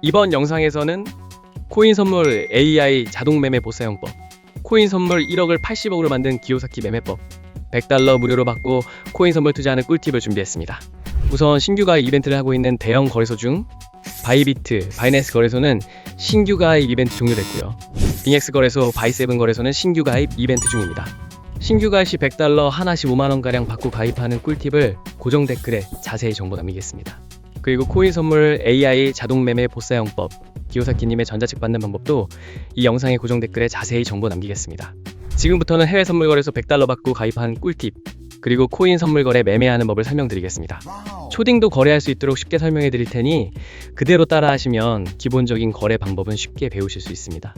이번 영상에서는 코인 선물 AI 자동 매매 보사용법, 코인 선물 1억을 80억으로 만든 기요사키 매매법, 100달러 무료로 받고 코인 선물 투자하는 꿀팁을 준비했습니다. 우선 신규 가입 이벤트를 하고 있는 대형 거래소 중 바이비트, 바이낸스 거래소는 신규 가입 이벤트 종료됐고요. 빙엑스 거래소, 바이세븐 거래소는 신규 가입 이벤트 중입니다. 신규 가입 시 100달러 하나씩 5만원가량 받고 가입하는 꿀팁을 고정 댓글에 자세히 정보 남기겠습니다. 그리고 코인 선물 AI 자동 매매 보사용법, 기요사키님의 전자책 받는 방법도 이 영상의 고정 댓글에 자세히 정보 남기겠습니다. 지금부터는 해외 선물 거래소 100달러 받고 가입한 꿀팁, 그리고 코인 선물 거래 매매하는 법을 설명드리겠습니다. 초딩도 거래할 수 있도록 쉽게 설명해 드릴 테니 그대로 따라 하시면 기본적인 거래 방법은 쉽게 배우실 수 있습니다.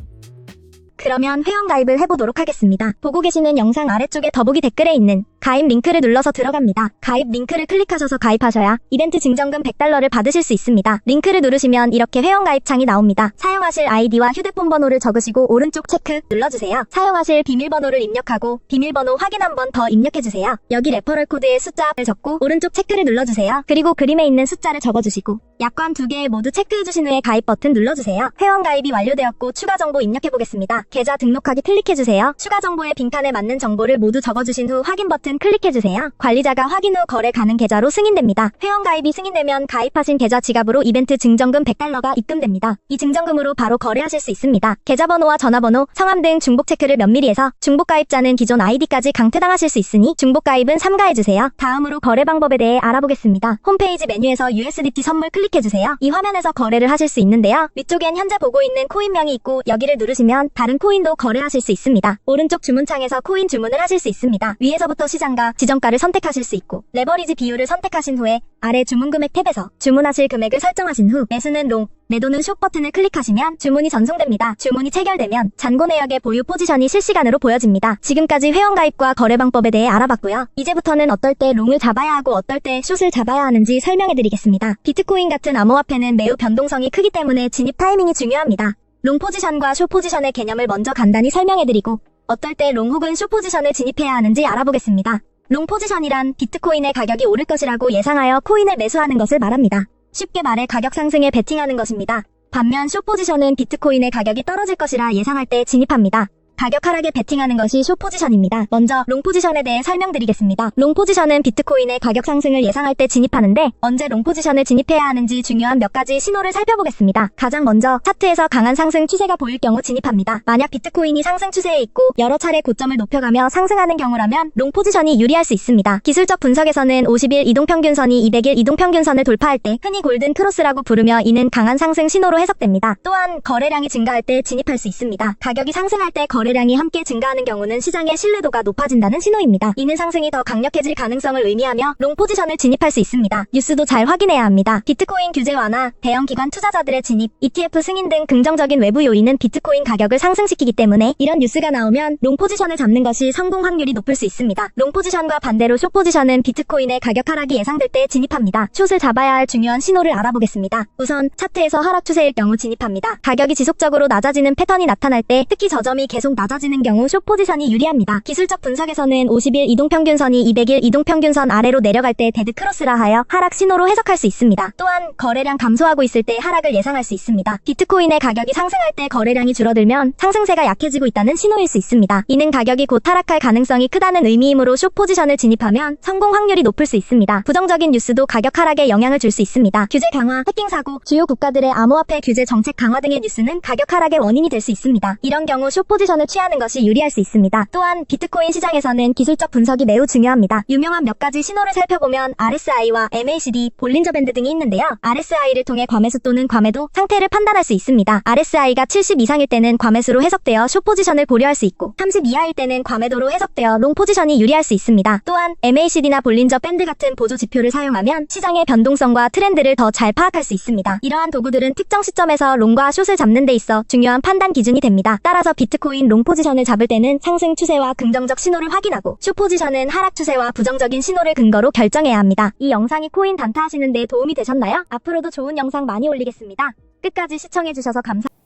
그러면 회원가입을 해보도록 하겠습니다. 보고 계시는 영상 아래쪽에 더보기 댓글에 있는 가입 링크를 눌러서 들어갑니다. 가입 링크를 클릭하셔서 가입하셔야 이벤트 증정금 100달러를 받으실 수 있습니다. 링크를 누르시면 이렇게 회원가입창이 나옵니다. 사용하실 아이디와 휴대폰 번호를 적으시고 오른쪽 체크 눌러주세요. 사용하실 비밀번호를 입력하고 비밀번호 확인 한 번 더 입력해주세요. 여기 레퍼럴 코드에 숫자를 적고 오른쪽 체크를 눌러주세요. 그리고 그림에 있는 숫자를 적어주시고 약관 2개 모두 체크해주신 후에 가입 버튼 눌러주세요. 회원가입이 완료되었고 추가 정보 입력해보겠습니다. 계좌 등록하기 클릭해주세요. 추가 정보의 빈칸에 맞는 정보를 모두 적어주신 후 확인 버튼 클릭해주세요. 관리자가 확인 후 거래 가능 계좌로 승인됩니다. 회원가입이 승인되면 가입하신 계좌 지갑으로 이벤트 증정금 100달러가 입금됩니다. 이 증정금으로 바로 거래하실 수 있습니다. 계좌번호와 전화번호, 성함 등 중복 체크를 면밀히 해서 중복가입자는 기존 아이디까지 강퇴당하실 수 있으니 중복가입은 삼가해주세요. 다음으로 거래 방법에 대해 알아보겠습니다. 홈페이지 메뉴에서 USDT 선물 클릭해주세요. 이 화면에서 거래를 하실 수 있는데요. 위쪽엔 현재 보고 있는 코인명이 있고 여기를 누르시면 다른 코인도 거래하실 수 있습니다. 오른쪽 주문창에서 코인 주문을 하실 수 있습니다. 위에서부터 시장가, 지정가를 선택하실 수 있고 레버리지 비율을 선택하신 후에 아래 주문금액 탭에서 주문하실 금액을 설정하신 후 매수는 롱, 매도는 숏 버튼을 클릭하시면 주문이 전송됩니다. 주문이 체결되면 잔고 내역의 보유 포지션이 실시간으로 보여집니다. 지금까지 회원가입과 거래 방법에 대해 알아봤고요. 이제부터는 어떨 때 롱을 잡아야 하고 어떨 때 숏을 잡아야 하는지 설명해드리겠습니다. 비트코인 같은 암호화폐는 매우 변동성이 크기 때문에 진입 타이밍이 중요합니다. 롱 포지션과 숏 포지션의 개념을 먼저 간단히 설명해드리고 어떨 때 롱 혹은 숏 포지션을 진입해야 하는지 알아보겠습니다. 롱 포지션이란 비트코인의 가격이 오를 것이라고 예상하여 코인을 매수하는 것을 말합니다. 쉽게 말해 가격 상승에 베팅하는 것입니다. 반면 숏 포지션은 비트코인의 가격이 떨어질 것이라 예상할 때 진입합니다. 가격 하락에 베팅하는 것이 숏 포지션입니다. 먼저 롱 포지션에 대해 설명드리겠습니다. 롱 포지션은 비트코인의 가격 상승을 예상할 때 진입하는데 언제 롱 포지션을 진입해야 하는지 중요한 몇 가지 신호를 살펴보겠습니다. 가장 먼저 차트에서 강한 상승 추세가 보일 경우 진입합니다. 만약 비트코인이 상승 추세에 있고 여러 차례 고점을 높여가며 상승하는 경우라면 롱 포지션이 유리할 수 있습니다. 기술적 분석에서는 50일 이동평균선이 200일 이동평균선을 돌파할 때 흔히 골든 크로스라고 부르며 이는 강한 상승 신호로 해석됩니다. 또한 거래량이 증가할 때 진입할 수 있습니다. 가격이 상승할 때 거래량이 함께 증가하는 경우는 시장의 신뢰도가 높아진다는 신호입니다. 이는 상승이 더 강력해질 가능성을 의미하며 롱 포지션을 진입할 수 있습니다. 뉴스도 잘 확인해야 합니다. 비트코인 규제 완화, 대형 기관 투자자들의 진입, ETF 승인 등 긍정적인 외부 요인은 비트코인 가격을 상승시키기 때문에 이런 뉴스가 나오면 롱 포지션을 잡는 것이 성공 확률이 높을 수 있습니다. 롱 포지션과 반대로 숏 포지션은 비트코인의 가격 하락이 예상될 때 진입합니다. 숏을 잡아야 할 중요한 신호를 알아보겠습니다. 우선 차트에서 하락 추세일 경우 진입합니다. 가격이 지속적으로 낮아지는 패턴이 나타날 때 특히 저점이 계속 낮아지는 경우 숏 포지션이 유리합니다. 기술적 분석에서는 50일 이동평균선이 200일 이동평균선 아래로 내려갈 때 데드 크로스라 하여 하락 신호로 해석할 수 있습니다. 또한 거래량 감소하고 있을 때 하락을 예상할 수 있습니다. 비트코인의 가격이 상승할 때 거래량이 줄어들면 상승세가 약해지고 있다는 신호일 수 있습니다. 이는 가격이 곧 하락할 가능성이 크다는 의미이므로 숏 포지션을 진입하면 성공 확률이 높을 수 있습니다. 부정적인 뉴스도 가격 하락에 영향을 줄 수 있습니다. 규제 강화, 해킹 사고, 주요 국가들의 암호화폐 규제 정책 강화 등의 뉴스는 가격 하락의 원인이 될 수 있습니다. 이런 경우 숏 포지션을 취하는 것이 유리할 수 있습니다. 또한 비트코인 시장에서는 기술적 분석이 매우 중요합니다. 유명한 몇 가지 신호를 살펴보면 RSI와 MACD, 볼린저 밴드 등이 있는데요. RSI를 통해 과매수 또는 과매도 상태를 판단할 수 있습니다. RSI가 70 이상일 때는 과매수로 해석되어 숏 포지션을 고려할 수 있고 30 이하일 때는 과매도로 해석되어 롱 포지션이 유리할 수 있습니다. 또한 MACD나 볼린저 밴드 같은 보조 지표를 사용하면 시장의 변동성과 트렌드를 더 잘 파악할 수 있습니다. 이러한 도구들은 특정 시점에서 롱과 숏을 잡는 데 있어 중요한 판단 기준이 됩니다. 따라서 비트코인 롱 포지션을 잡을 때는 상승 추세와 긍정적 신호를 확인하고 숏 포지션은 하락 추세와 부정적인 신호를 근거로 결정해야 합니다. 이 영상이 코인 단타하시는 데 도움이 되셨나요? 앞으로도 좋은 영상 많이 올리겠습니다. 끝까지 시청해주셔서 감사합니다.